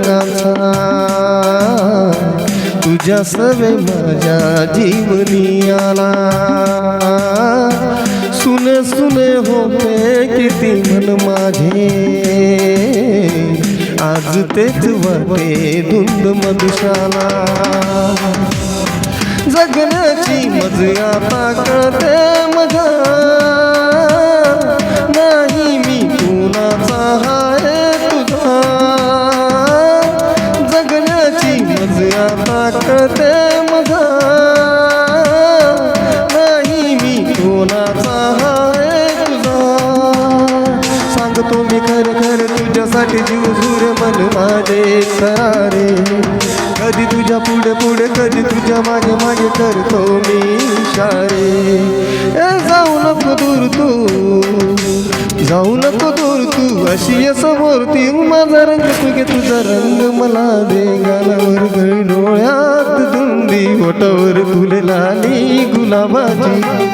रंगाचा तुझ्या सवे माझ्या जीवनी आला सुने सुने होते किती मन माझे आज तेच वाटे धुंद मधुशाला जगण्याची मजा आता कळते मजा नाही मी कुणाचा हाय तुझा जगण्याची मजा आता कळते मजा नाही मी कुणाचा हाय तुझा सांगतो मी खरं खरं तुझ्यासाठी जीव झुर मन माझे खरे कधी तुझ्या पुढे पुढे कधी तुझ्या मागे मागे करतो मी इशारे जाऊ नको दूर तू जाऊ नको दूर तू अशी समोर ती माझा रंग तुझे तुझा रंग मला दे गालावर गळी डोळ्यात धुंदी ओठावर फुले लाली गुलाबाची